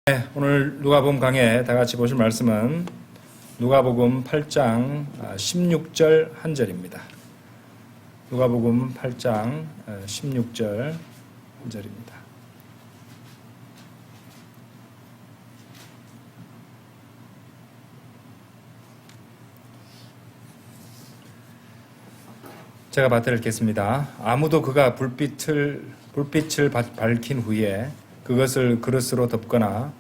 네, 오늘 누가복음 강해 다 같이 보실 말씀은 누가복음 8장 16절 한 절입니다. 누가복음 8장 16절 한 절입니다. 제가 받들어 읽겠습니다. 아무도 그가 불빛을 밝힌 후에 그것을 그릇으로 덮거나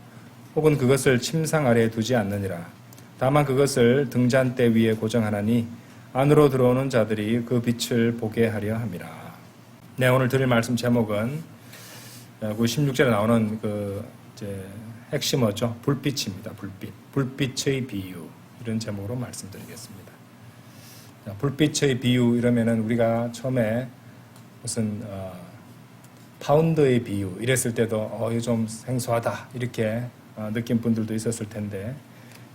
혹은 그것을 침상 아래에 두지 않느니라. 다만 그것을 등잔대 위에 고정하나니 안으로 들어오는 자들이 그 빛을 보게 하려 함이라. 네, 오늘 드릴 말씀 제목은 그 16절에 나오는 핵심어죠. 불빛입니다. 불빛의 비유. 이런 제목으로 말씀드리겠습니다. 불빛의 비유 이러면은 우리가 처음에 무슨 파운드의 비유 이랬을 때도 이거 좀 생소하다 이렇게 느낀 분들도 있었을 텐데,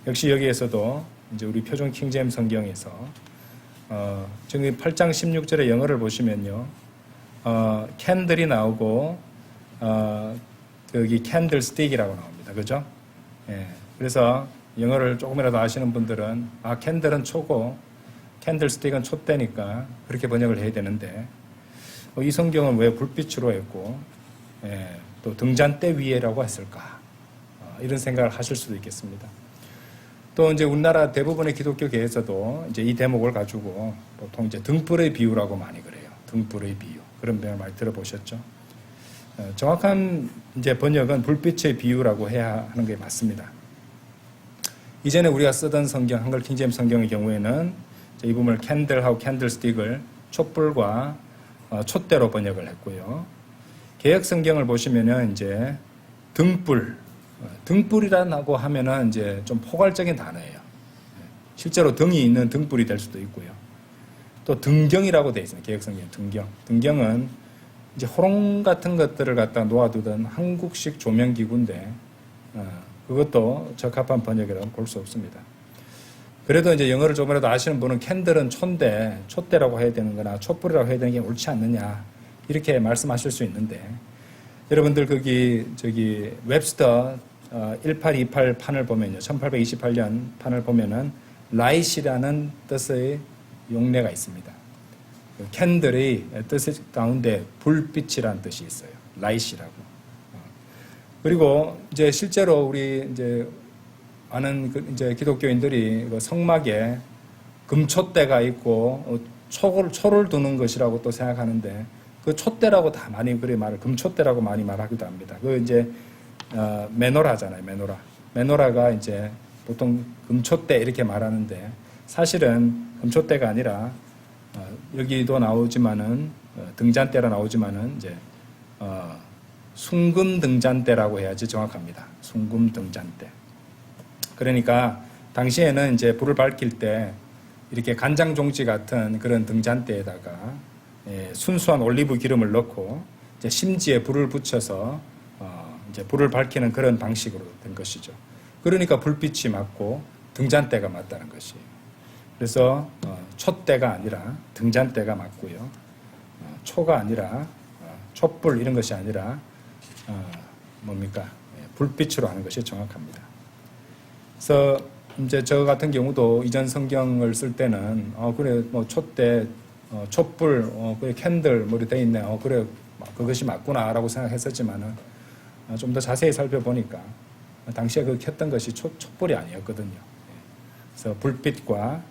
역시 여기에서도 이제 우리 표준 킹제임스 성경에서 지금 8장 16절의 영어를 보시면요, 캔들이 나오고 여기 캔들 스틱이라고 나옵니다. 그죠? 예. 그래서 영어를 조금이라도 아시는 분들은 캔들은 초고 캔들 스틱은 촛대니까 그렇게 번역을 해야 되는데, 이 성경은 왜 불빛으로 했고 또 등잔대 위에라고 했을까? 이런 생각을 하실 수도 있겠습니다. 또 이제 우리나라 대부분의 기독교계에서도 이제 이 대목을 가지고 보통 이제 등불의 비유라고 많이 그래요. 등불의 비유. 그런 표현을 많이 들어보셨죠? 정확한 이제 번역은 불빛의 비유라고 해야 하는 게 맞습니다. 이전에 우리가 쓰던 성경, 한글 킹제임스 성경의 경우에는 이 부분을 캔들하고 캔들스틱을 촛불과 촛대로 번역을 했고요. 개역 성경을 보시면은 이제 등불이라고 하면은 이제 좀 포괄적인 단어예요. 실제로 등이 있는 등불이 될 수도 있고요. 또 등경이라고 되어 있습니다. 개역 성경 등경은 이제 호롱 같은 것들을 갖다 놓아두던 한국식 조명기구인데 그것도 적합한 번역이라고 볼 수 없습니다. 그래도 이제 영어를 조금이라도 아시는 분은 캔들은 촛대라고 해야 되는 거나 촛불이라고 해야 되는 게 옳지 않느냐 이렇게 말씀하실 수 있는데, 여러분들 웹스터 1828 판을 보면요, 1828년 판을 보면은 라이트이라는 뜻의 용례가 있습니다. 캔들의 뜻 가운데 불빛이라는 뜻이 있어요. 라이트이라고. 그리고 이제 실제로 우리 이제 많은 이제 기독교인들이 성막에 금촛대가 있고 초를 두는 것이라고 또 생각하는데, 그 촛대라고 다 많이 금촛대라고 많이 말하기도 합니다. 그 이제 메노라잖아요. 메노라가 이제 보통 금촛대 이렇게 말하는데, 사실은 금촛대가 아니라 여기도 나오지만은 등잔대라 나오지만은 이제 순금 등잔대라고 해야지 정확합니다. 순금 등잔대. 그러니까 당시에는 이제 불을 밝힐 때 이렇게 간장 종지 같은 그런 등잔대에다가 순수한 올리브 기름을 넣고 이제 심지에 불을 붙여서 이제 불을 밝히는 그런 방식으로 된 것이죠. 그러니까 불빛이 맞고 등잔대가 맞다는 것이에요. 그래서 촛대가 아니라 등잔대가 맞고요. 초가 아니라 촛불 이런 것이 아니라 불빛으로 하는 것이 정확합니다. 그래서 이제 저 같은 경우도 이전 성경을 쓸 때는 그래 촛대, 촛불, 그래 캔들 이렇게 돼 있네. 그래 그것이 맞구나라고 생각했었지만은 좀 더 자세히 살펴보니까 당시에 그 켰던 것이 촛불이 아니었거든요. 그래서 불빛과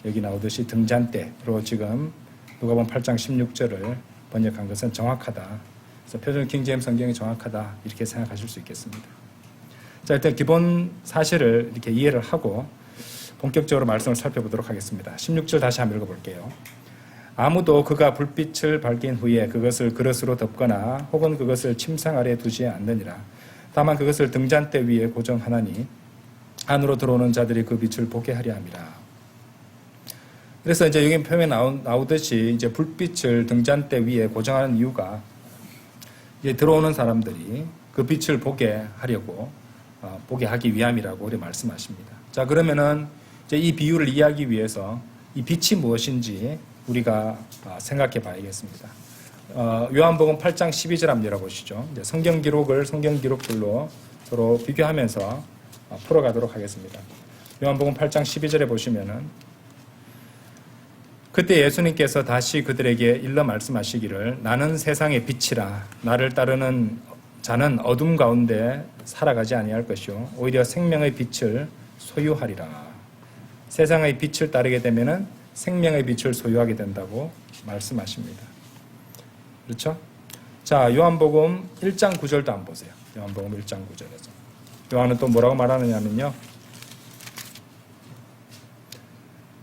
여기 나오듯이 등잔대로 지금 누가복음 8장 16절을 번역한 것은 정확하다. 그래서 표준 킹제임스 성경이 정확하다 이렇게 생각하실 수 있겠습니다. 자, 일단 기본 사실을 이렇게 이해를 하고 본격적으로 말씀을 살펴보도록 하겠습니다. 16절 다시 한번 읽어볼게요. 아무도 그가 불빛을 밝힌 후에 그것을 그릇으로 덮거나 혹은 그것을 침상 아래에 두지 않느니라. 다만 그것을 등잔대 위에 고정하나니 안으로 들어오는 자들이 그 빛을 보게 하려 함이라. 그래서 이제 여기 표현에 나오듯이 이제 불빛을 등잔대 위에 고정하는 이유가 이제 들어오는 사람들이 그 빛을 보게 하려고 보게 하기 위함이라고 우리 말씀하십니다. 자, 그러면은 이제 이 비유를 이해하기 위해서 이 빛이 무엇인지 우리가 생각해 봐야겠습니다. 요한복음 8장 12절 한번 열어보시죠. 이제 성경 기록들로 서로 비교하면서 풀어가도록 하겠습니다. 요한복음 8장 12절에 보시면은 그때 예수님께서 다시 그들에게 일러 말씀하시기를 나는 세상의 빛이라 나를 따르는 자는 어둠 가운데 살아가지 아니할 것이요 오히려 생명의 빛을 소유하리라. 세상의 빛을 따르게 되면은 생명의 빛을 소유하게 된다고 말씀하십니다. 그렇죠? 자, 요한복음 1장 9절도 한번 보세요. 요한복음 1장 9절에서 요한은 또 뭐라고 말하느냐면요.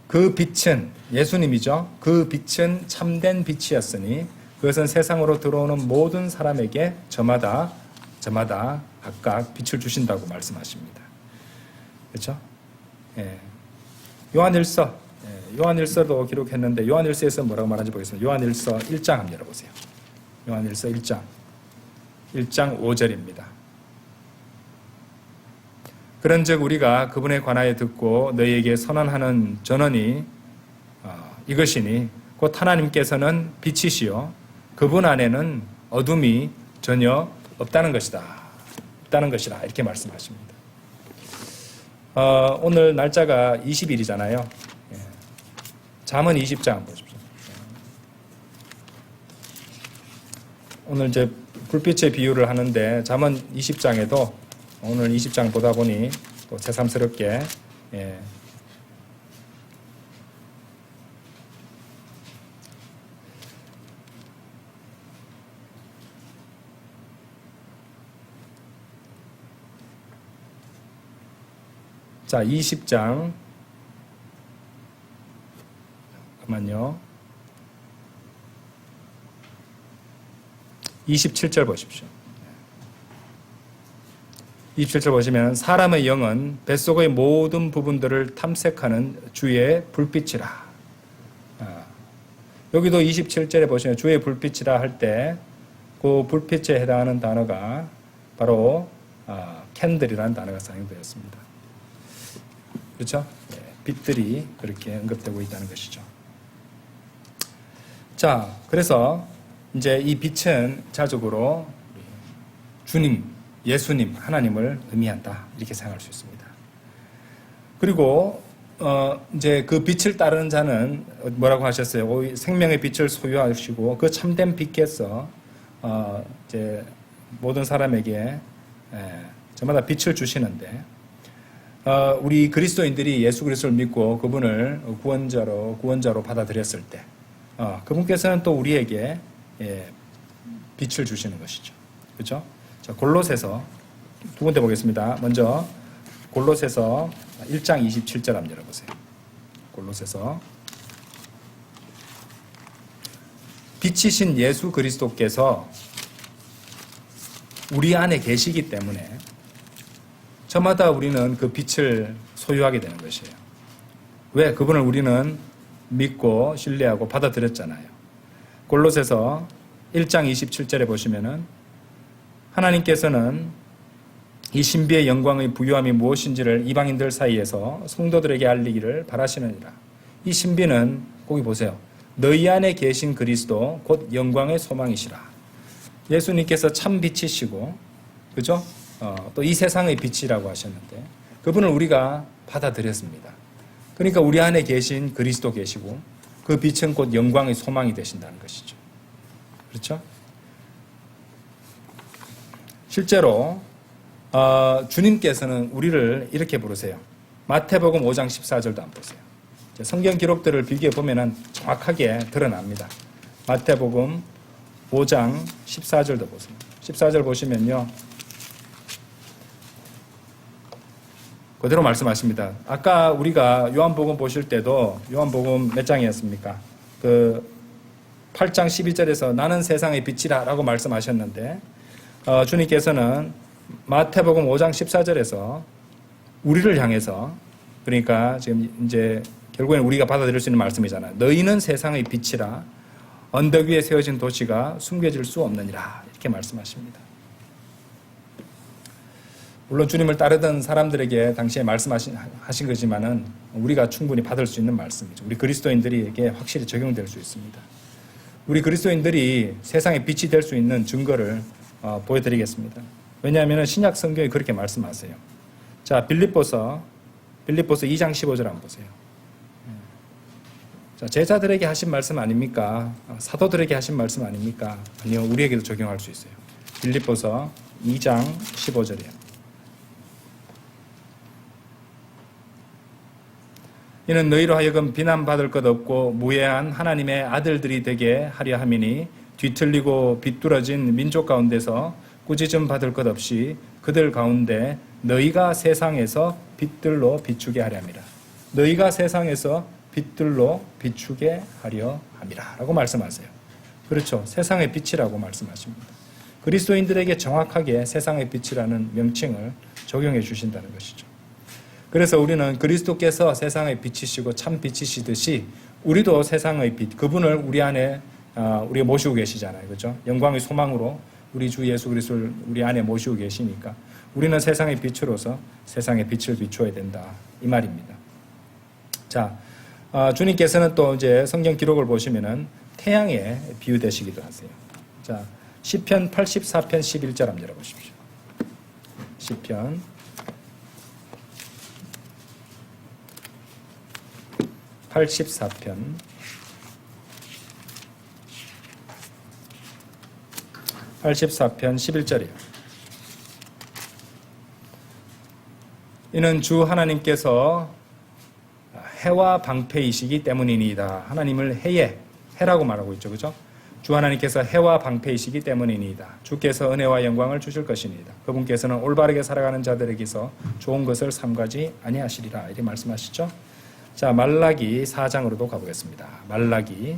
그 빛은 예수님이죠. 그 빛은 참된 빛이었으니 그것은 세상으로 들어오는 모든 사람에게 저마다 각각 빛을 주신다고 말씀하십니다. 그렇죠? 예. 요한일서, 요한일서도 기록했는데 요한일서에서 뭐라고 말하는지 보겠습니다. 요한일서 1장 한번 열어보세요. 요한일서 1장 5절입니다. 그런즉 우리가 그분에 관하여 듣고 너희에게 선언하는 전언이 이것이니 곧 하나님께서는 빛이시요 그분 안에는 어둠이 전혀 없다는 것이다. 이렇게 말씀하십니다. 오늘 날짜가 20일이잖아요. 잠언 20장 한번 보십시오. 오늘 이제 불빛의 비유를 하는데 잠언 20장에도 오늘 20장 보다 보니 또 새삼스럽게 자, 20장 잠깐만요. 27절 보십시오. 27절 보시면 사람의 영은 뱃속의 모든 부분들을 탐색하는 주의 불빛이라. 여기도 27절에 보시면 주의 불빛이라 할 때 그 불빛에 해당하는 단어가 바로 캔들이라는 단어가 사용되었습니다. 그렇죠? 빛들이 그렇게 언급되고 있다는 것이죠. 자, 그래서 이제 이 빛은 자적으로 주님, 예수님, 하나님을 의미한다. 이렇게 생각할 수 있습니다. 그리고 이제 그 빛을 따르는 자는 뭐라고 하셨어요? 생명의 빛을 소유하시고 그 참된 빛께서 이제 모든 사람에게 저마다 빛을 주시는데 우리 그리스도인들이 예수 그리스도를 믿고 그분을 구원자로 받아들였을 때 그분께서는 또 우리에게 빛을 주시는 것이죠. 그렇죠? 자, 골로새서 두 군데 보겠습니다. 먼저 골로새서 1장 27절 한번 열어보세요. 골로새서 빛이신 예수 그리스도께서 우리 안에 계시기 때문에 저마다 우리는 그 빛을 소유하게 되는 것이에요. 왜? 그분을 우리는 믿고 신뢰하고 받아들였잖아요. 골로새서 1장 27절에 보시면은 하나님께서는 이 신비의 영광의 부유함이 무엇인지를 이방인들 사이에서 성도들에게 알리기를 바라시느니라. 이 신비는 거기 보세요. 너희 안에 계신 그리스도 곧 영광의 소망이시라. 예수님께서 참 빛이시고 그죠? 또 이 세상의 빛이라고 하셨는데 그분을 우리가 받아들였습니다. 그러니까 우리 안에 계신 그리스도 계시고 그 빛은 곧 영광의 소망이 되신다는 것이죠. 그렇죠? 실제로 주님께서는 우리를 이렇게 부르세요. 마태복음 5장 14절도 한번 보세요. 성경 기록들을 비교해 보면 정확하게 드러납니다. 마태복음 5장 14절도 보세요. 14절 보시면요. 그대로 말씀하십니다. 아까 우리가 요한복음 보실 때도 요한복음 몇 장이었습니까? 그 8장 12절에서 나는 세상의 빛이라 라고 말씀하셨는데 주님께서는 마태복음 5장 14절에서 우리를 향해서 그러니까 지금 이제 결국에는 우리가 받아들일 수 있는 말씀이잖아요. 너희는 세상의 빛이라 언덕 위에 세워진 도시가 숨겨질 수 없느니라 이렇게 말씀하십니다. 물론 주님을 따르던 사람들에게 당시에 말씀하신 거지만은 우리가 충분히 받을 수 있는 말씀이죠. 우리 그리스도인들에게 확실히 적용될 수 있습니다. 우리 그리스도인들이 세상의 빛이 될 수 있는 증거를 보여드리겠습니다. 왜냐하면 신약 성경이 그렇게 말씀하세요. 자, 빌립보서 2장 15절 한번 보세요. 자, 제자들에게 하신 말씀 아닙니까? 사도들에게 하신 말씀 아닙니까? 아니요, 우리에게도 적용할 수 있어요. 빌립보서 2장 15절이에요. 이는 너희로 하여금 비난받을 것 없고 무해한 하나님의 아들들이 되게 하려 함이니 뒤틀리고 비뚤어진 민족 가운데서 꾸짖음 받을 것 없이 그들 가운데 너희가 세상에서 빛들로 비추게 하려 함이라. 너희가 세상에서 빛들로 비추게 하려 함이라 라고 말씀하세요. 그렇죠. 세상의 빛이라고 말씀하십니다. 그리스도인들에게 정확하게 세상의 빛이라는 명칭을 적용해 주신다는 것이죠. 그래서 우리는 그리스도께서 세상의 빛이시고 참 빛이시듯이 우리도 세상의 빛, 그분을 우리 안에 우리가 모시고 계시잖아요. 그렇죠? 영광의 소망으로 우리 주 예수 그리스도를 우리 안에 모시고 계시니까 우리는 세상의 빛으로서 세상의 빛을 비추어야 된다. 이 말입니다. 자, 주님께서는 또 이제 성경 기록을 보시면은 태양에 비유되시기도 하세요. 자, 시편 84편 11절 한번 열어보십시오. 시편 84편 11절이에요. 이는 주 하나님께서 해와 방패이시기 때문이니이다. 하나님을 해라고 말하고 있죠. 그죠? 주 하나님께서 해와 방패이시기 때문이니이다. 주께서 은혜와 영광을 주실 것이니이다. 그분께서는 올바르게 살아가는 자들에게서 좋은 것을 삼가지 아니하시리라. 이렇게 말씀하시죠. 자, 말라기 4장으로도 가보겠습니다. 말라기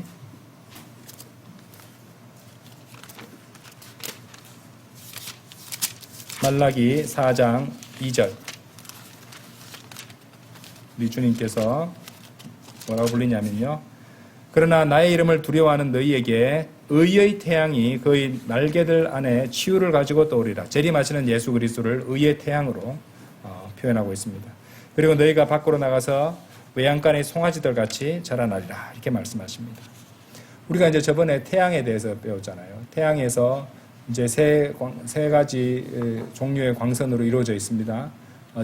4장 2절. 우리 주님께서 뭐라고 불리냐면요. 그러나 나의 이름을 두려워하는 너희에게 의의 태양이 그의 날개들 안에 치유를 가지고 떠오르리라. 재림하시는 예수 그리스도를 의의 태양으로 표현하고 있습니다. 그리고 너희가 밖으로 나가서 외양간의 송아지들 같이 자라나리라. 이렇게 말씀하십니다. 우리가 이제 저번에 태양에 대해서 배웠잖아요. 태양에서 이제 세 가지 종류의 광선으로 이루어져 있습니다.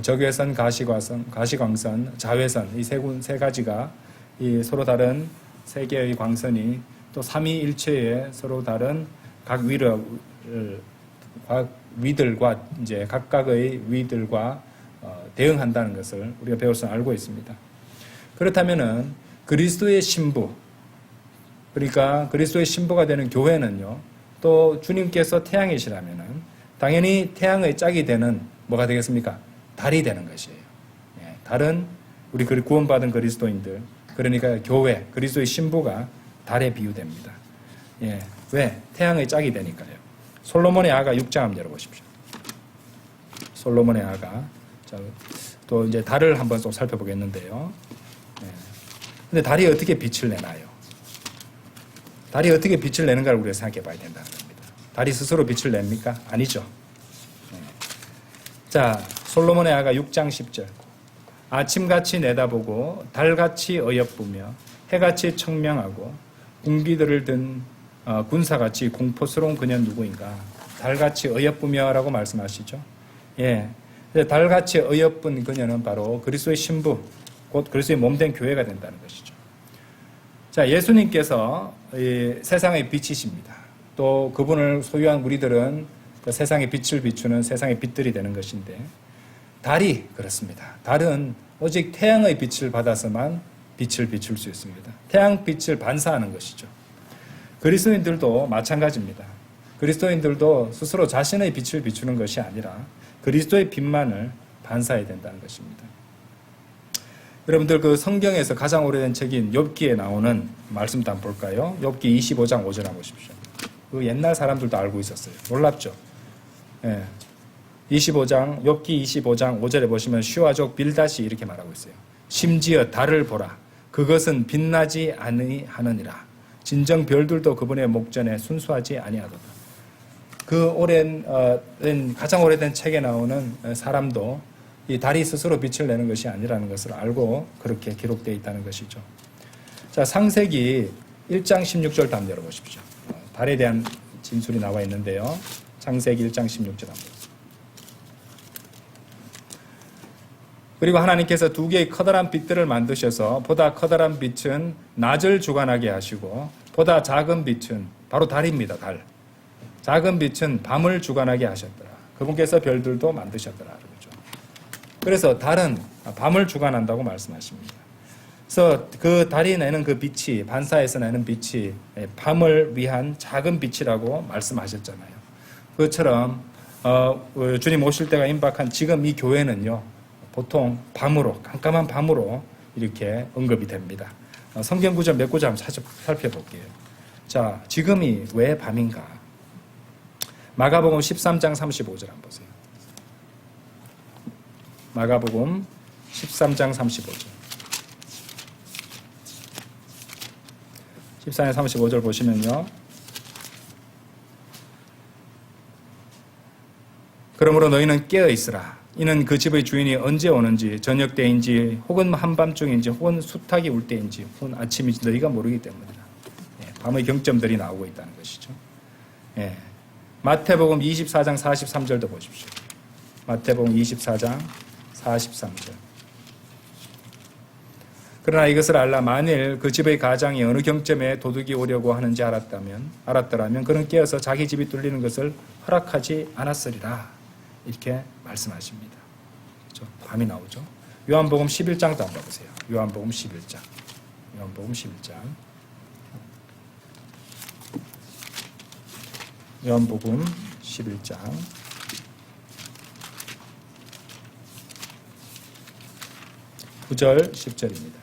적외선, 가시광선, 자외선 이 세 가지가 이 서로 다른 세 개의 광선이 또 삼위일체의 서로 다른 각 위들과 이제 각각의 위들과 대응한다는 것을 우리가 배워서 알고 있습니다. 그렇다면은 그리스도의 신부, 그러니까 그리스도의 신부가 되는 교회는요, 또 주님께서 태양이시라면은 당연히 태양의 짝이 되는 뭐가 되겠습니까? 달이 되는 것이에요. 달은 우리 구원받은 그리스도인들, 그러니까 교회, 그리스도의 신부가 달에 비유됩니다. 왜? 태양의 짝이 되니까요. 솔로몬의 아가 6장 한번 열어보십시오. 솔로몬의 아가. 자, 또 이제 달을 한번 또 살펴보겠는데요. 근데 달이 어떻게 빛을 내나요? 달이 어떻게 빛을 내는가를 우리가 생각해 봐야 된다는 겁니다. 달이 스스로 빛을 냅니까? 아니죠. 자, 솔로몬의 아가 6장 10절. 아침같이 내다보고 달같이 어여쁘며 해같이 청명하고 군기들을 든 군사같이 공포스러운 그녀는 누구인가? 달같이 어여쁘며 라고 말씀하시죠. 달같이 어여쁜 그녀는 바로 그리스도의 신부, 곧 그리스도의 몸된 교회가 된다는 것이죠. 자, 예수님께서 세상의 빛이십니다. 또 그분을 소유한 우리들은 그 세상의 빛을 비추는 세상의 빛들이 되는 것인데, 달이 그렇습니다. 달은 오직 태양의 빛을 받아서만 빛을 비출 수 있습니다. 태양빛을 반사하는 것이죠. 그리스도인들도 마찬가지입니다. 그리스도인들도 스스로 자신의 빛을 비추는 것이 아니라 그리스도의 빛만을 반사해야 된다는 것입니다. 여러분들 그 성경에서 가장 오래된 책인 욥기에 나오는 말씀도 한번 볼까요? 욥기 25장 5절 한번 보십시오. 그 옛날 사람들도 알고 있었어요. 놀랍죠? 욥기 25장 5절에 보시면 슈아족 빌닷이 이렇게 말하고 있어요. 심지어 달을 보라. 그것은 빛나지 아니하느니라. 진정 별들도 그분의 목전에 순수하지 아니하도다. 그 가장 오래된 책에 나오는 사람도 이 달이 스스로 빛을 내는 것이 아니라는 것을 알고 그렇게 기록되어 있다는 것이죠. 자, 창세기 1장 16절 한번 열어보십시오. 달에 대한 진술이 나와 있는데요. 창세기 1장 16절 한번. 그리고 하나님께서 두 개의 커다란 빛들을 만드셔서 보다 커다란 빛은 낮을 주관하게 하시고 보다 작은 빛은 바로 달입니다. 달. 작은 빛은 밤을 주관하게 하셨더라. 그분께서 별들도 만드셨더라. 그렇죠? 그래서 달은 밤을 주관한다고 말씀하십니다. 그래서 그 달이 내는 그 빛이, 반사에서 내는 빛이 밤을 위한 작은 빛이라고 말씀하셨잖아요. 그것처럼 주님 오실 때가 임박한 지금 이 교회는요, 보통 밤으로, 깜깜한 밤으로 이렇게 언급이 됩니다. 성경 구절 몇 구절 한번 살펴볼게요. 자, 지금이 왜 밤인가? 마가복음 13장 35절 한번 보세요. 마가복음 13장 35절. 14장 35절 보시면요. 그러므로 너희는 깨어 있으라. 이는 그 집의 주인이 언제 오는지, 저녁 때인지, 혹은 한밤중인지, 혹은 수탉이 울 때인지, 혹은 아침인지 너희가 모르기 때문이다. 밤의 경점들이 나오고 있다는 것이죠. 마태복음 24장 43절도 보십시오. 마태복음 24장 43절. 그러나 이것을 알라. 만일 그 집의 가장이 어느 경점에 도둑이 오려고 하는지 알았더라면 그는 깨어서 자기 집이 뚫리는 것을 허락하지 않았으리라. 이렇게 말씀하십니다. 그렇죠? 밤이 나오죠. 요한복음 11장도 한번 보세요. 요한복음 11장. 요한복음 11장. 요한복음 11장. 9절 10절입니다.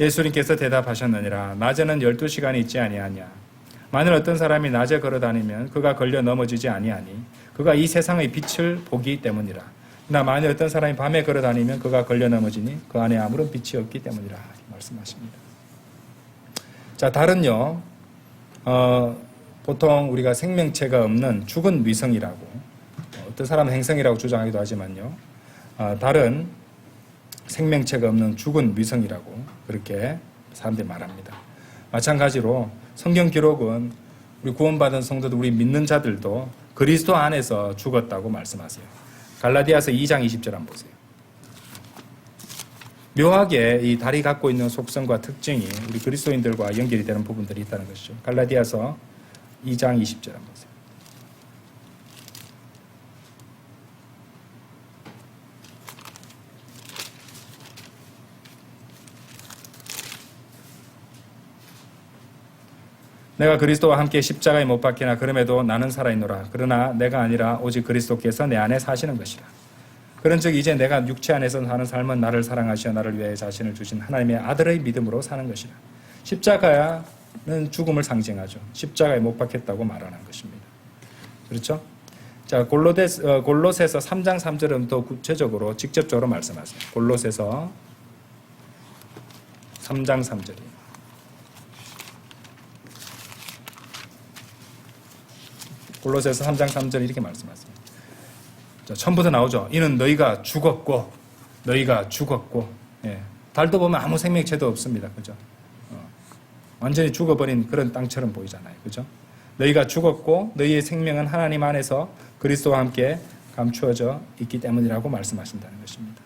예수님께서 대답하셨느니라. 낮에는 12시간이 있지 아니하냐. 만일 어떤 사람이 낮에 걸어다니면 그가 걸려 넘어지지 아니하니 그가 이 세상의 빛을 보기 때문이라. 그러나 만일 어떤 사람이 밤에 걸어다니면 그가 걸려 넘어지니 그 안에 아무런 빛이 없기 때문이라 말씀하십니다. 자, 달은요, 보통 우리가 생명체가 없는 죽은 위성이라고, 어떤 사람은 행성이라고 주장하기도 하지만요, 달은 생명체가 없는 죽은 위성이라고 그렇게 사람들이 말합니다. 마찬가지로 성경 기록은 우리 구원받은 성도들, 우리 믿는 자들도 그리스도 안에서 죽었다고 말씀하세요. 갈라디아서 2장 20절 한번 보세요. 묘하게 이 달이 갖고 있는 속성과 특징이 우리 그리스도인들과 연결이 되는 부분들이 있다는 것이죠. 갈라디아서 2장 20절 한번 보세요. 내가 그리스도와 함께 십자가에 못 박히나 그럼에도 나는 살아있노라. 그러나 내가 아니라 오직 그리스도께서 내 안에 사시는 것이라. 그런즉 이제 내가 육체 안에서 사는 삶은 나를 사랑하시어 나를 위하여 자신을 주신 하나님의 아들의 믿음으로 사는 것이라. 십자가는 죽음을 상징하죠. 십자가에 못 박혔다고 말하는 것입니다. 그렇죠? 자, 골로새서 3장 3절은 더 구체적으로 직접적으로 말씀하세요. 골로새서 3장 3절이에요. 골로새서 3장 3절 이렇게 말씀하십니다. 자, 처음부터 나오죠. 이는 너희가 죽었고, 예. 달도 보면 아무 생명체도 없습니다. 그죠? 완전히 죽어버린 그런 땅처럼 보이잖아요. 그죠? 너희가 죽었고, 너희의 생명은 하나님 안에서 그리스도와 함께 감추어져 있기 때문이라고 말씀하신다는 것입니다.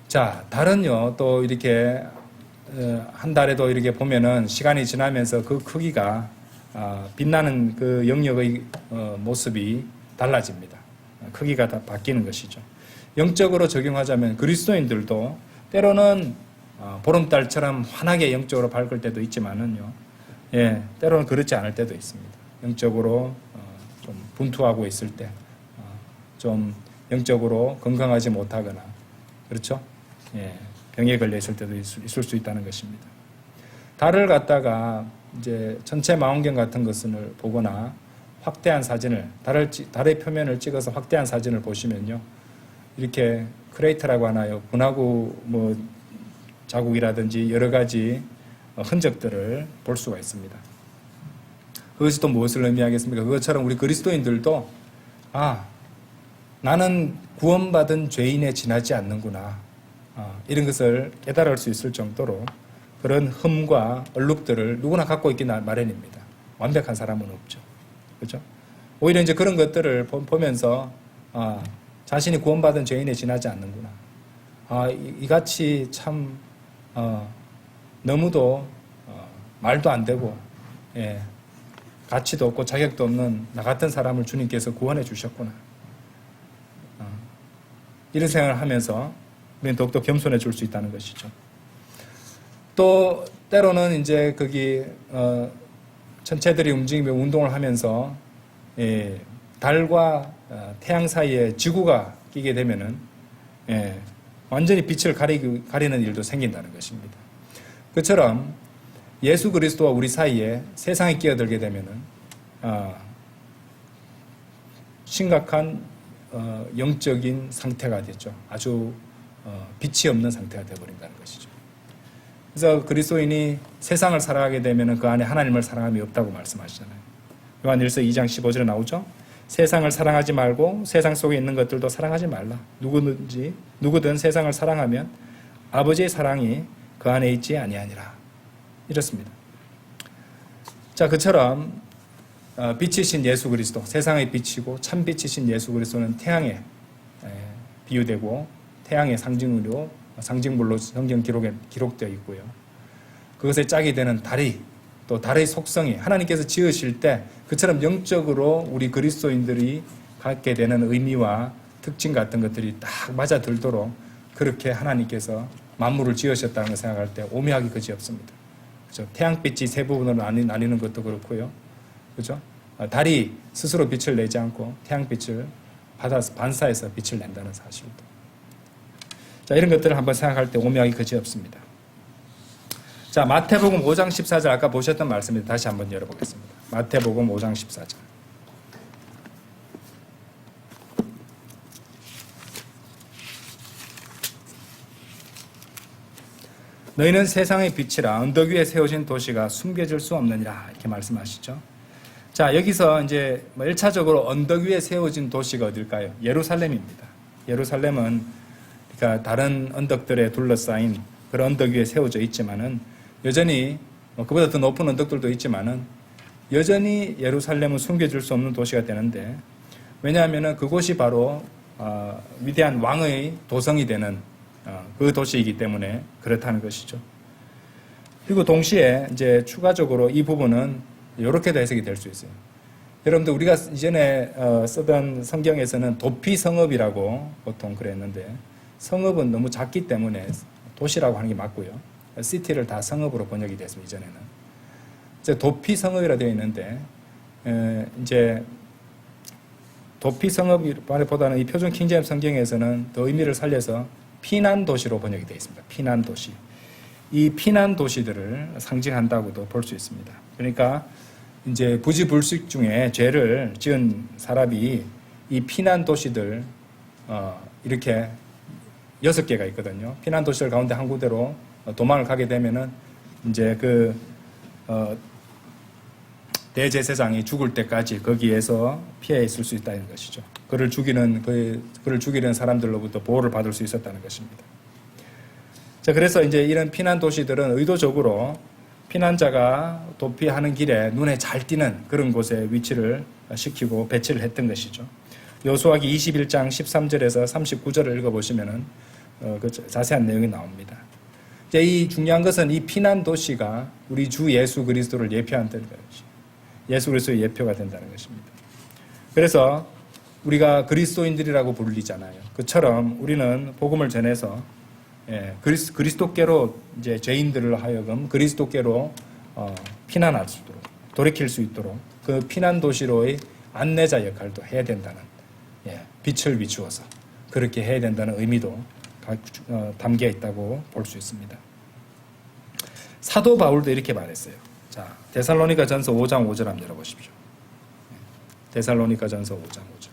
자, 달은요, 또 이렇게, 한 달에도 이렇게 보면은 시간이 지나면서 그 크기가 빛나는 그 영역의 모습이 달라집니다. 크기가 다 바뀌는 것이죠. 영적으로 적용하자면 그리스도인들도 때로는 보름달처럼 환하게 영적으로 밝을 때도 있지만은요, 예, 때로는 그렇지 않을 때도 있습니다. 영적으로 좀 분투하고 있을 때, 좀 영적으로 건강하지 못하거나, 그렇죠? 예, 병에 걸려 있을 때도 있을 수 있다는 것입니다. 달을 갖다가 이제 전체 망원경 같은 것을 보거나 확대한 사진을, 달의 표면을 찍어서 확대한 사진을 보시면요, 이렇게 크레이터라고 하나요? 분화구 자국이라든지 여러 가지 흔적들을 볼 수가 있습니다. 그것이 또 무엇을 의미하겠습니까? 그것처럼 우리 그리스도인들도 나는 구원받은 죄인에 지나지 않는구나, 이런 것을 깨달을 수 있을 정도로 그런 흠과 얼룩들을 누구나 갖고 있기 마련입니다. 완벽한 사람은 없죠. 그렇죠? 오히려 이제 그런 것들을 보면서 자신이 구원받은 죄인에 지나지 않는구나. 이같이 참 너무도 말도 안 되고 가치도 없고 자격도 없는 나 같은 사람을 주님께서 구원해 주셨구나. 이런 생각을 하면서 우리는 더욱더 겸손해 줄 수 있다는 것이죠. 또 때로는 이제 거기 천체들이 움직이며 운동을 하면서 달과 태양 사이에 지구가 끼게 되면은 완전히 빛을 가리는 일도 생긴다는 것입니다. 그처럼 예수 그리스도와 우리 사이에 세상이 끼어들게 되면은 심각한 영적인 상태가 되죠. 아주 빛이 없는 상태가 되어버린다는 것이죠. 그래서 그리스도인이 세상을 살아가게 되면 그 안에 하나님을 사랑함이 없다고 말씀하시잖아요. 요한일서 2장 15절에 나오죠. 세상을 사랑하지 말고 세상 속에 있는 것들도 사랑하지 말라. 누구든 세상을 사랑하면 아버지의 사랑이 그 안에 있지 아니하니라. 이렇습니다. 자, 그처럼 빛이신 예수 그리스도, 세상의 빛이고 참 빛이신 예수 그리스도는 태양에 비유되고 태양의 상징물로 성경 기록에 기록되어 있고요. 그것의 짝이 되는 달이, 또 달의 속성이 하나님께서 지으실 때 그처럼 영적으로 우리 그리스도인들이 갖게 되는 의미와 특징 같은 것들이 딱 맞아 들도록 그렇게 하나님께서 만물을 지으셨다는 걸 생각할 때 오묘하기 그지없습니다. 그렇죠? 태양빛이 세 부분으로 나뉘는 것도 그렇고요. 그렇죠? 달이 스스로 빛을 내지 않고 태양빛을 받아서 반사해서 빛을 낸다는 사실도. 자, 이런 것들을 한번 생각할 때 오묘하기 그지없습니다. 자, 마태복음 5장 14절 아까 보셨던 말씀입니다. 다시 한번 열어보겠습니다. 마태복음 5장 14절. 너희는 세상의 빛이라 언덕 위에 세워진 도시가 숨겨질 수 없느니라 이렇게 말씀하시죠. 자, 여기서 이제 1차적으로 언덕 위에 세워진 도시가 어딜까요? 예루살렘입니다. 예루살렘은 그러니까 다른 언덕들에 둘러싸인 그런 언덕 위에 세워져 있지만은 여전히 그보다 더 높은 언덕들도 있지만은 여전히 예루살렘은 숨겨질 수 없는 도시가 되는데, 왜냐하면은 그곳이 바로 위대한 왕의 도성이 되는 그 도시이기 때문에 그렇다는 것이죠. 그리고 동시에 이제 추가적으로 이 부분은 이렇게도 해석이 될 수 있어요. 여러분들 우리가 이전에 쓰던 성경에서는 도피 성읍이라고 보통 그랬는데 성읍은 너무 작기 때문에 도시라고 하는 게 맞고요. 시티를 다 성읍으로 번역이 됐습니다. 이전에는. 이제 도피 성읍이라 되어 있는데 이제 도피 성읍보다는 이 표준 킹제임스 성경에서는 더 의미를 살려서 피난 도시로 번역이 되어 있습니다. 피난 도시. 이 피난 도시들을 상징한다고도 볼 수 있습니다. 그러니까 이제 부지불식 중에 죄를 지은 사람이 이 피난 도시들 이렇게 6개가 있거든요. 피난 도시들 가운데 한 군데로 도망을 가게 되면은 이제 대제사장이 죽을 때까지 거기에서 피해 있을 수 있다는 것이죠. 그를 죽이는 사람들로부터 보호를 받을 수 있었다는 것입니다. 자, 그래서 이제 이런 피난 도시들은 의도적으로 피난자가 도피하는 길에 눈에 잘 띄는 그런 곳에 위치를 시키고 배치를 했던 것이죠. 여호수아기 21장 13절에서 39절을 읽어보시면은 그 자세한 내용이 나옵니다. 이제 이 중요한 것은 이 피난 도시가 우리 주 예수 그리스도를 예표한다는 것이죠. 예수 그리스도의 예표가 된다는 것입니다. 그래서 우리가 그리스도인들이라고 불리잖아요. 그처럼 우리는 복음을 전해서 그리스도께로 이제 죄인들을 하여금 그리스도께로 피난할 수 있도록 돌이킬 수 있도록 그 피난 도시로의 안내자 역할도 해야 된다는 빛을 비추어서 그렇게 해야 된다는 의미도 담겨 있다고 볼 수 있습니다. 사도 바울도 이렇게 말했어요. 자, 데살로니가 전서 5장 5절 한번 열어보십시오. 데살로니가 전서 5장 5절.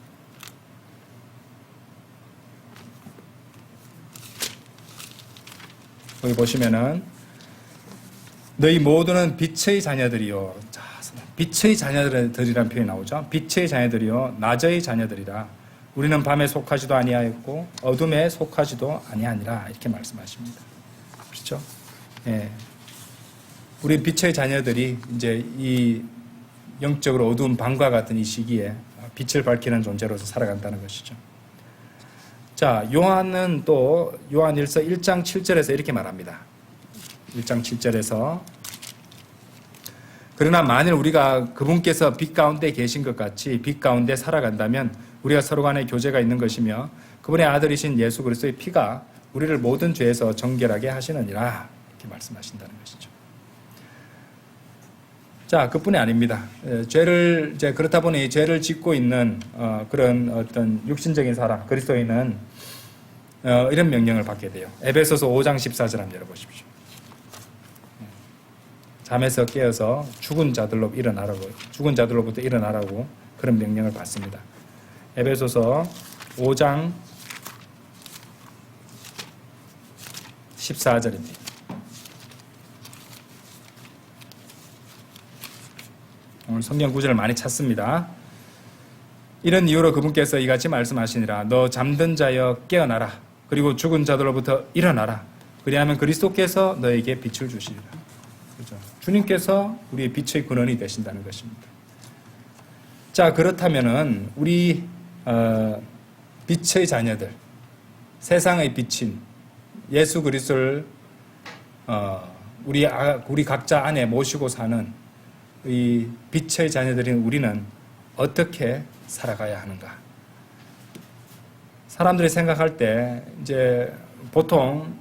여기 보시면은 너희 모두는 빛의 자녀들이요. 자, 빛의 자녀들이라는 표현이 나오죠. 빛의 자녀들이요, 낮의 자녀들이라. 우리는 밤에 속하지도 아니하였고 어둠에 속하지도 아니하니라 이렇게 말씀하십니다. 그렇죠? 예. 우리 빛의 자녀들이 이제 이 영적으로 어두운 밤과 같은 이 시기에 빛을 밝히는 존재로서 살아간다는 것이죠. 자, 요한은 또 요한일서 1장 7절에서 이렇게 말합니다. 1장 7절에서 그러나 만일 우리가 그분께서 빛 가운데 계신 것 같이 빛 가운데 살아간다면 우리가 서로 간에 교제가 있는 것이며 그분의 아들이신 예수 그리스도의 피가 우리를 모든 죄에서 정결하게 하시느니라 이렇게 말씀하신다는 것이죠. 자, 그뿐이 아닙니다. 죄를 이제 그렇다 보니 죄를 짓고 있는 그런 어떤 육신적인 사람 그리스도인은 이런 명령을 받게 돼요. 에베소서 5장 14절 한번 열어보십시오. 잠에서 깨어서 죽은 자들로부터 일어나라고 그런 명령을 받습니다. 에베소서 5장 14절입니다. 오늘 성경 구절을 많이 찾습니다. 이런 이유로 그분께서 이같이 말씀하시니라. 너 잠든 자여 깨어나라. 그리고 죽은 자들로부터 일어나라. 그리하면 그리스도께서 너에게 빛을 주시리라. 그렇죠? 주님께서 우리의 빛의 근원이 되신다는 것입니다. 자, 그렇다면은 우리 빛의 자녀들, 세상의 빛인 예수 그리스도를 우리 각자 안에 모시고 사는 이 빛의 자녀들인 우리는 어떻게 살아가야 하는가? 사람들이 생각할 때 이제 보통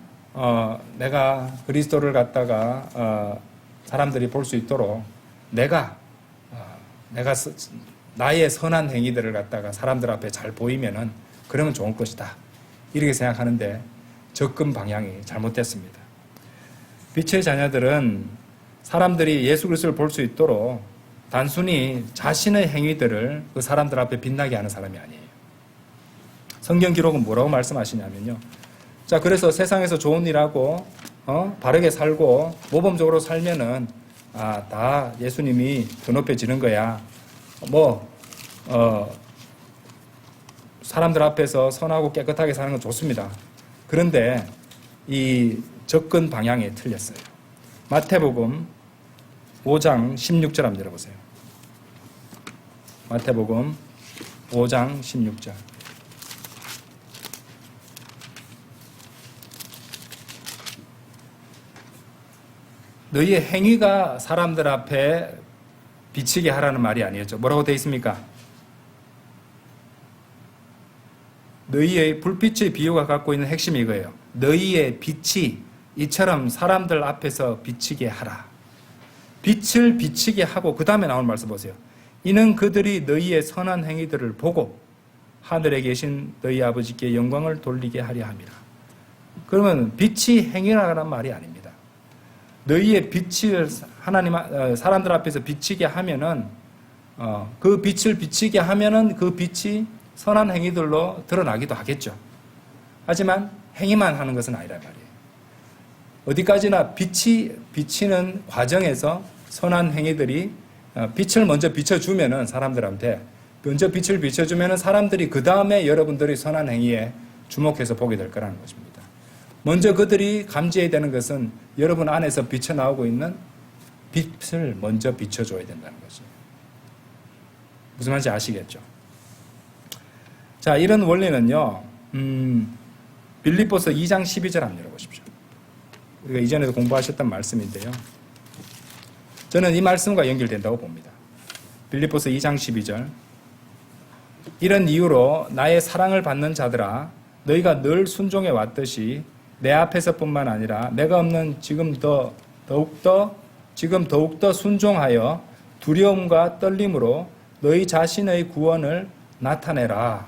내가 그리스도를 갖다가 사람들이 볼 수 있도록 내가 나의 선한 행위들을 갖다가 사람들 앞에 잘 보이면은 그러면 좋은 것이다. 이렇게 생각하는데 접근 방향이 잘못됐습니다. 빛의 자녀들은 사람들이 예수 그리스도를 볼 수 있도록 단순히 자신의 행위들을 그 사람들 앞에 빛나게 하는 사람이 아니에요. 성경 기록은 뭐라고 말씀하시냐면요. 자, 그래서 세상에서 좋은 일하고 바르게 살고 모범적으로 살면은 다 예수님이 더 높여지는 거야. 사람들 앞에서 선하고 깨끗하게 사는 건 좋습니다. 그런데 이 접근 방향이 틀렸어요. 마태복음 5장 16절 한번 열어보세요. 마태복음 5장 16절. 너희의 행위가 사람들 앞에 비치게 하라는 말이 아니었죠. 뭐라고 되어 있습니까? 너희의 불빛의 비유가 갖고 있는 핵심이 이거예요. 너희의 빛이 이처럼 사람들 앞에서 비치게 하라. 빛을 비치게 하고 그 다음에 나온 말씀 보세요. 이는 그들이 너희의 선한 행위들을 보고 하늘에 계신 너희 아버지께 영광을 돌리게 하려 함이라. 그러면 빛이 행위라는 말이 아닙니다. 너희의 빛을 사람들 앞에서 비치게 하면은 그 빛을 비치게 하면은 그 빛이 선한 행위들로 드러나기도 하겠죠. 하지만 행위만 하는 것은 아니란 말이에요. 어디까지나 빛이 비치는 과정에서 선한 행위들이 빛을 먼저 비춰주면은 사람들한테 먼저 빛을 비춰주면은 사람들이 그 다음에 여러분들이 선한 행위에 주목해서 보게 될 거라는 것입니다. 먼저 그들이 감지해야 되는 것은 여러분 안에서 비쳐나오고 있는 빛을 먼저 비춰줘야 된다는 거죠. 무슨 말인지 아시겠죠? 자, 이런 원리는요, 빌립보서 2장 12절 한번 열어보십시오. 우리가 이전에도 공부하셨던 말씀인데요. 저는 이 말씀과 연결된다고 봅니다. 빌립보서 2장 12절. 이런 이유로 나의 사랑을 받는 자들아, 너희가 늘 순종해 왔듯이 내 앞에서뿐만 아니라 내가 없는 지금 더욱더 순종하여 두려움과 떨림으로 너희 자신의 구원을 나타내라.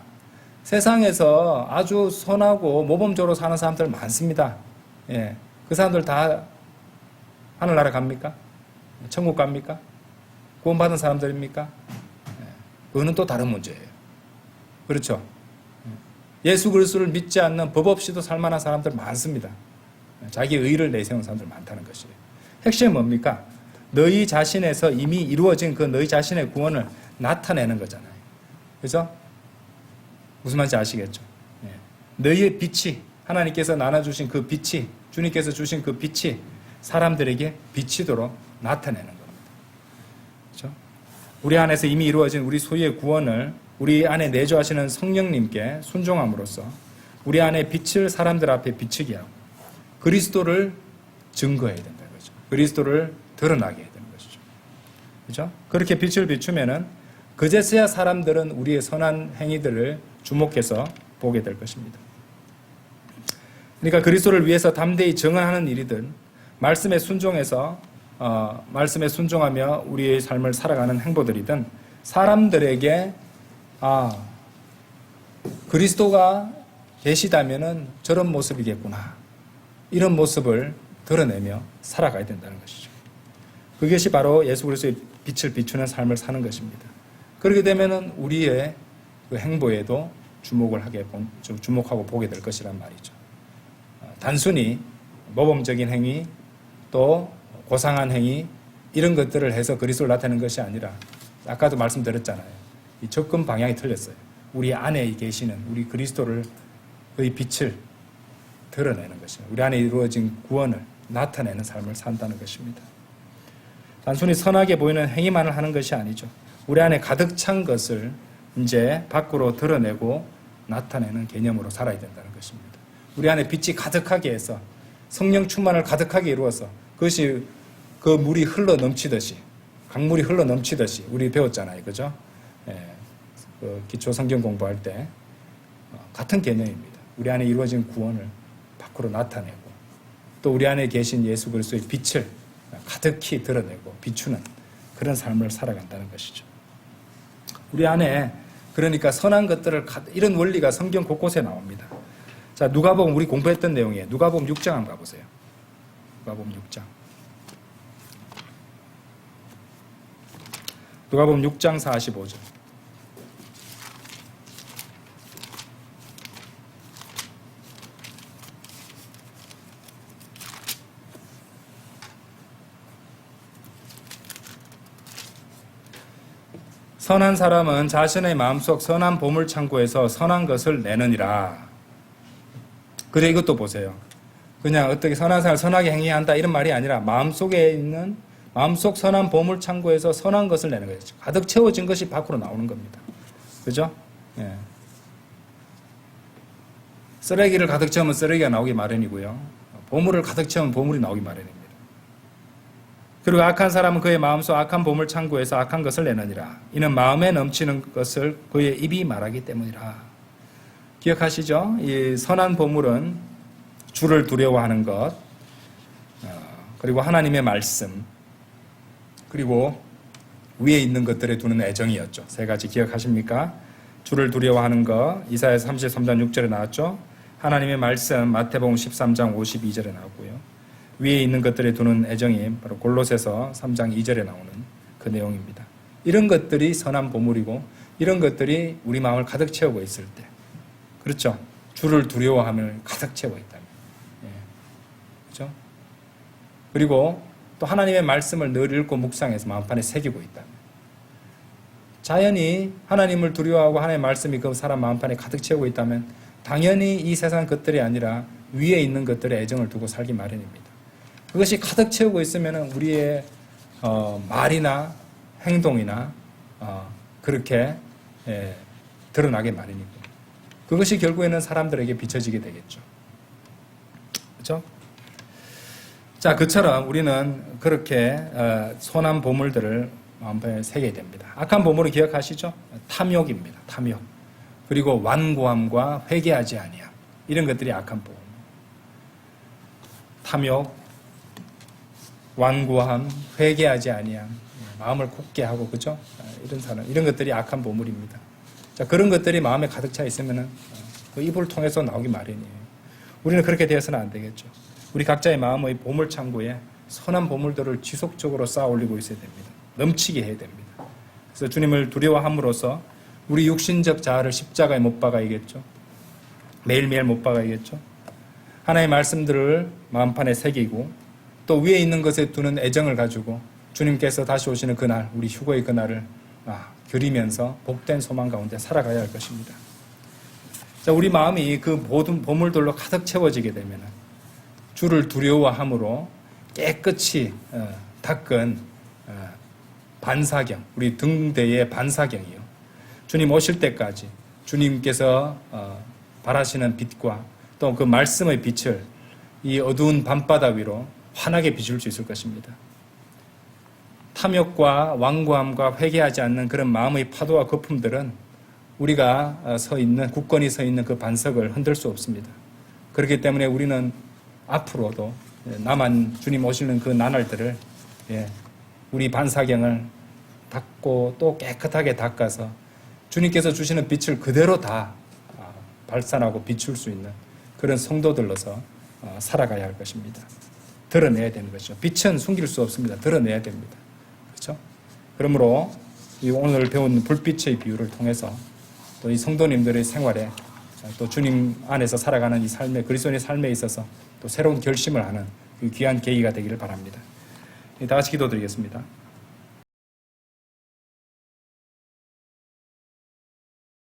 세상에서 아주 선하고 모범적으로 사는 사람들 많습니다. 예. 그 사람들 다 하늘나라 갑니까? 천국 갑니까? 구원받은 사람들입니까? 예. 그거는 또 다른 문제예요. 그렇죠? 예수 그리스도를 믿지 않는 법 없이도 살만한 사람들 많습니다. 자기 의를 내세운 사람들 많다는 것이에요. 핵심은 뭡니까? 너희 자신에서 이미 이루어진 그 너희 자신의 구원을 나타내는 거잖아요. 그래서 무슨 말인지 아시겠죠? 예. 너희의 빛이 하나님께서 나눠주신 그 빛이 주님께서 주신 그 빛이 사람들에게 비치도록 나타내는 겁니다. 그렇죠? 우리 안에서 이미 이루어진 우리 소유의 구원을 우리 안에 내주하시는 성령님께 순종함으로써 우리 안에 빛을 사람들 앞에 비추게 하고 그리스도를 증거해야 된다는 거죠. 그리스도를 드러나게 해야 되는 것이죠. 그렇죠? 그렇게 빛을 비추면은 그제서야 사람들은 우리의 선한 행위들을 주목해서 보게 될 것입니다. 그러니까 그리스도를 위해서 담대히 증언하는 일이든 말씀에 순종하며 우리의 삶을 살아가는 행보들이든 사람들에게 그리스도가 계시다면은 저런 모습이겠구나. 이런 모습을 드러내며 살아가야 된다는 것이죠. 그것이 바로 예수 그리스도의 빛을 비추는 삶을 사는 것입니다. 그렇게 되면은 우리의 그 행보에도 주목하고 보게 될 것이란 말이죠. 단순히 모범적인 행위 또 고상한 행위 이런 것들을 해서 그리스도를 나타내는 것이 아니라 아까도 말씀드렸잖아요. 이 접근 방향이 틀렸어요. 우리 안에 계시는 우리 그리스도를 의 빛을 드러내는 것입니다. 우리 안에 이루어진 구원을 나타내는 삶을 산다는 것입니다. 단순히 선하게 보이는 행위만을 하는 것이 아니죠. 우리 안에 가득 찬 것을 이제 밖으로 드러내고 나타내는 개념으로 살아야 된다는 것입니다. 우리 안에 빛이 가득하게 해서 성령 충만을 가득하게 이루어서 그것이 그 물이 흘러 넘치듯이 강물이 흘러 넘치듯이 우리 배웠잖아요. 그죠? 그 기초 성경 공부할 때 같은 개념입니다. 우리 안에 이루어진 구원을 밖으로 나타내고 또 우리 안에 계신 예수 그리스도의 빛을 가득히 드러내고 비추는 그런 삶을 살아간다는 것이죠. 우리 안에 그러니까 선한 것들을 이런 원리가 성경 곳곳에 나옵니다. 자, 누가복음 우리 공부했던 내용이에요. 누가복음 6장 한번 가보세요. 누가복음 6장. 누가복음 6장 45절. 선한 사람은 자신의 마음속 선한 보물 창고에서 선한 것을 내느니라. 그래 이것도 보세요. 그냥 어떻게 선한 사람을 선하게 행해야 한다 이런 말이 아니라 마음속에 있는 마음속 선한 보물 창고에서 선한 것을 내는 거예요. 가득 채워진 것이 밖으로 나오는 겁니다. 그죠? 예. 쓰레기를 가득 채우면 쓰레기가 나오기 마련이고요. 보물을 가득 채우면 보물이 나오기 마련입니다. 그리고 악한 사람은 그의 마음속 악한 보물 창고에서 악한 것을 내느니라. 이는 마음에 넘치는 것을 그의 입이 말하기 때문이라. 기억하시죠? 이 선한 보물은 주를 두려워하는 것, 그리고 하나님의 말씀, 그리고 위에 있는 것들에 두는 애정이었죠. 세 가지 기억하십니까? 주를 두려워하는 것, 이사야서 33장 6절에 나왔죠. 하나님의 말씀, 마태복음 13장 52절에 나왔고요. 위에 있는 것들에 두는 애정이 바로 골로새서 3장 2절에 나오는 그 내용입니다. 이런 것들이 선한 보물이고 이런 것들이 우리 마음을 가득 채우고 있을 때, 그렇죠? 주를 두려워함을 가득 채우고 있다면, 그렇죠? 그리고 또 하나님의 말씀을 늘 읽고 묵상해서 마음판에 새기고 있다면, 자연히 하나님을 두려워하고 하나님의 말씀이 그 사람 마음판에 가득 채우고 있다면 당연히 이 세상 것들이 아니라 위에 있는 것들에 애정을 두고 살기 마련입니다. 그것이 가득 채우고 있으면 우리의 말이나 행동이나 그렇게 드러나게 마련이고 그것이 결국에는 사람들에게 비춰지게 되겠죠. 그렇죠? 자, 그처럼 우리는 그렇게 선한 보물들을 마음판에 새겨야 됩니다. 악한 보물을 기억하시죠? 탐욕입니다. 탐욕. 그리고 완고함과 회개하지 아니함. 이런 것들이 악한 보물. 탐욕, 완고함, 회개하지 아니함, 마음을 굳게 하고, 그죠? 이런 사람, 이런 것들이 악한 보물입니다. 자, 그런 것들이 마음에 가득 차 있으면은 그 입을 통해서 나오기 마련이에요. 우리는 그렇게 되어서는 안 되겠죠. 우리 각자의 마음의 보물 창고에 선한 보물들을 지속적으로 쌓아 올리고 있어야 됩니다. 넘치게 해야 됩니다. 그래서 주님을 두려워함으로써 우리 육신적 자아를 십자가에 못 박아야겠죠. 매일매일 못 박아야겠죠. 하나님의 말씀들을 마음판에 새기고 또 위에 있는 것에 두는 애정을 가지고 주님께서 다시 오시는 그날, 우리 휴거의 그날을 그리면서 복된 소망 가운데 살아가야 할 것입니다. 자, 우리 마음이 그 모든 보물들로 가득 채워지게 되면 주를 두려워함으로 깨끗이 닦은 반사경, 우리 등대의 반사경이요. 주님 오실 때까지 주님께서 발하시는 빛과 또 그 말씀의 빛을 이 어두운 밤바다 위로 환하게 비출 수 있을 것입니다. 탐욕과 완고함과 회개하지 않는 그런 마음의 파도와 거품들은 우리가 서 있는, 굳건히 서 있는 그 반석을 흔들 수 없습니다. 그렇기 때문에 우리는 앞으로도 남은 주님 오시는 그 나날들을 우리 반사경을 닦고 또 깨끗하게 닦아서 주님께서 주시는 빛을 그대로 다 발산하고 비출 수 있는 그런 성도들로서 살아가야 할 것입니다. 드러내야 되는 것이죠. 빛은 숨길 수 없습니다. 드러내야 됩니다. 그렇죠? 그러므로 이 오늘 배운 불빛의 비유를 통해서 또 이 성도님들의 생활에 또 주님 안에서 살아가는 이 삶에, 그리스도인의 삶에 있어서 또 새로운 결심을 하는 그 귀한 계기가 되기를 바랍니다. 다 같이 기도드리겠습니다.